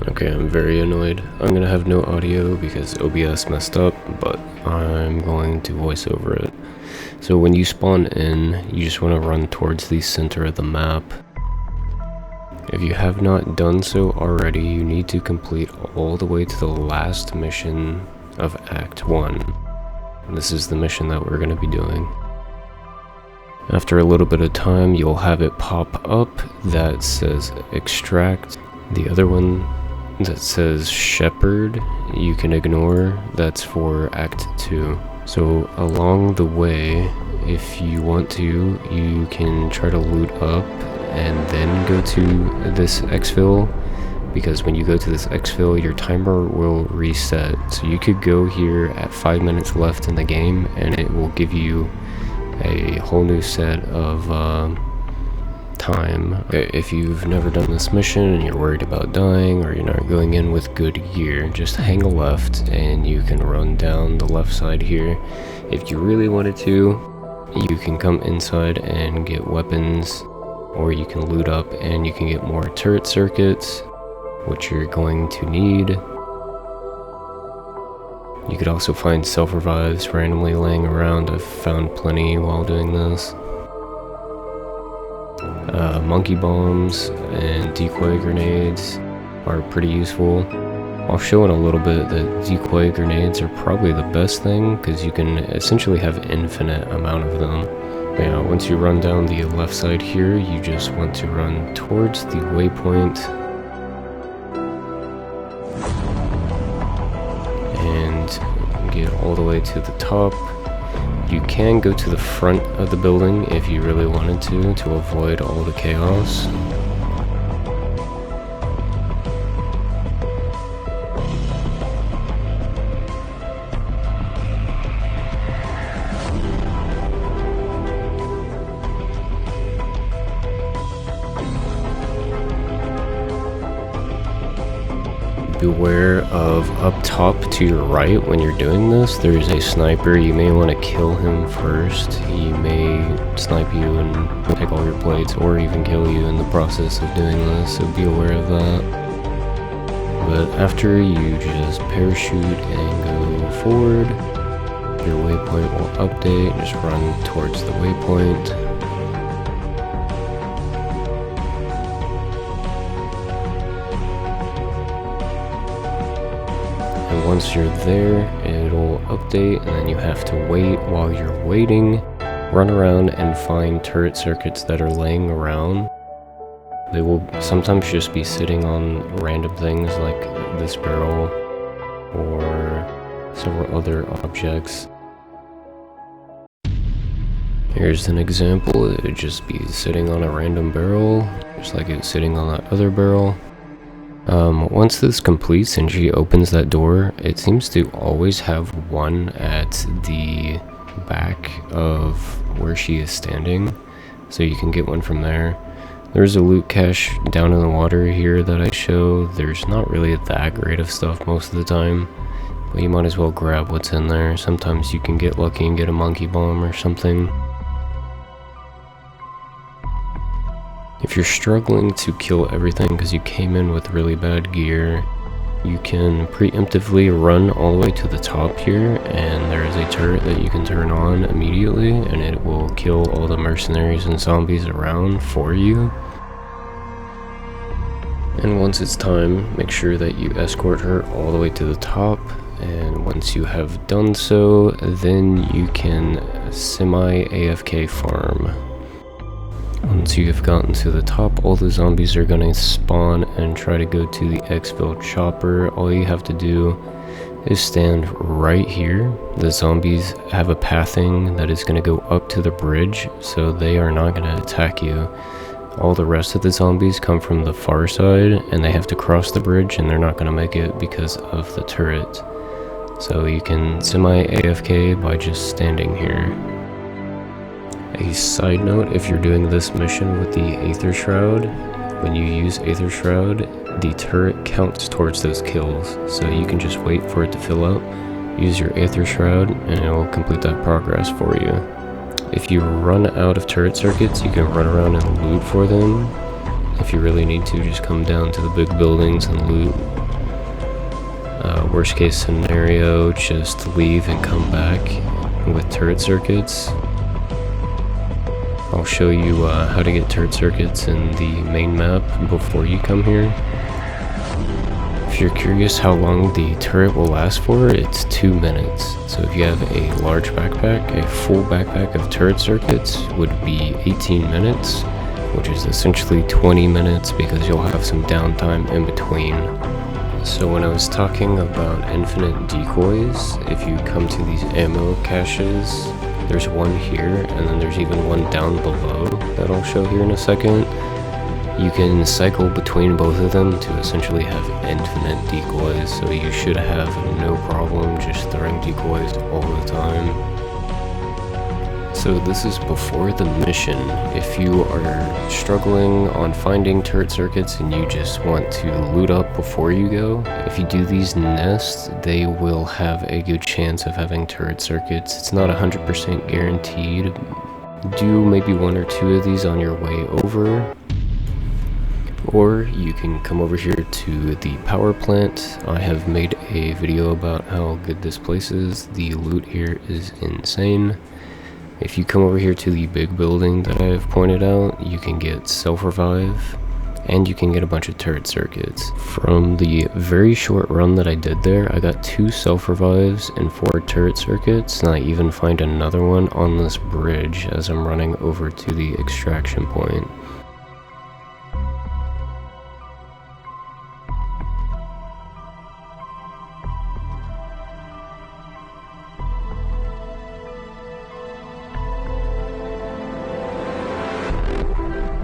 Okay, I'm very annoyed. I'm gonna have no audio because OBS messed up, but I'm going to voice over it. So when you spawn in, you just want to run towards the center of the map. If you have not done so already, you need to complete all the way to the last mission of Act 1. This is the mission that we're going to be doing. After a little bit of time, you'll have it pop up that says Extract. The other one that says Shepherd, you can ignore. That's for Act 2. So along the way, if you want to, you can try to loot up and then go to this Exfil, because when you go to this Exfil, your timer will reset. So you could go here at 5 minutes left in the game and it will give you a whole new set of time. If you've never done this mission and you're worried about dying, or you're not going in with good gear, just hang a left and you can run down the left side here. If you really wanted to, you can come inside and get weapons, or you can loot up and you can get more turret circuits, which you're going to need. You could also find self-revives randomly laying around. I've found plenty while doing this. Monkey bombs and decoy grenades are pretty useful. I'll show in a little bit that decoy grenades are probably the best thing, because you can essentially have infinite amount of them. Yeah, once you run down the left side here, you just want to run towards the waypoint and get all the way to the top. You can go to the front of the building if you really wanted to avoid all the chaos. Beware of up top to your right when you're doing this. There's a sniper. You may want to kill him first. He may snipe you and take all your plates, or even kill you in the process of doing this, so be aware of that. But after you just parachute and go forward, your waypoint will update. Just run towards the waypoint. And once you're there, it'll update, and then you have to wait. While you're waiting, run around and find turret circuits that are laying around. They will sometimes just be sitting on random things like this barrel or several other objects. Here's an example. It would just be sitting on a random barrel, just like it's sitting on that other barrel. Once this completes and she opens that door, it seems to always have one at the back of where she is standing, so you can get one from there. There's a loot cache down in the water here that I show. There's not really that great of stuff most of the time, but you might as well grab what's in there. Sometimes you can get lucky and get a monkey bomb or something. If you're struggling to kill everything because you came in with really bad gear, you can preemptively run all the way to the top here, and there is a turret that you can turn on immediately, and it will kill all the mercenaries and zombies around for you. And once it's time, make sure that you escort her all the way to the top, and once you have done so, then you can semi-AFK farm. Once you have gotten to the top, all the zombies are going to spawn and try to go to the Exfil chopper. All you have to do is stand right here. The zombies have a pathing that is going to go up to the bridge, so they are not going to attack you. All the rest of the zombies come from the far side, and they have to cross the bridge, and they're not going to make it because of the turret. So you can semi-AFK by just standing here. A side note, if you're doing this mission with the Aether Shroud, when you use Aether Shroud, the turret counts towards those kills, so you can just wait for it to fill up, use your Aether Shroud, and it will complete that progress for you. If you run out of turret circuits, you can run around and loot for them, If you really need to, just come down to the big buildings and loot. Worst case scenario, just leave and come back with turret circuits. I'll show you how to get turret circuits in the main map before you come here. If you're curious how long the turret will last for, it's 2 minutes. So if you have a large backpack, a full backpack of turret circuits would be 18 minutes, which is essentially 20 minutes because you'll have some downtime in between. So when I was talking about infinite decoys, if you come to these ammo caches, there's one here, and then there's even one down below that I'll show here in a second. You can cycle between both of them to essentially have infinite decoys, so you should have no problem just throwing decoys all the time. So this is before the mission. If you are struggling on finding turret circuits and you just want to loot up before you go, if you do these nests, they will have a good chance of having turret circuits. It's not 100% guaranteed. Do maybe 1 or 2 of these on your way over. Or you can come over here to the power plant. I have made a video about how good this place is. The loot here is insane. If you come over here to the big building that I have pointed out, you can get self-revive, and you can get a bunch of turret circuits. From the very short run that I did there, I got 2 self-revives and 4 turret circuits, and I even find another one on this bridge as I'm running over to the extraction point.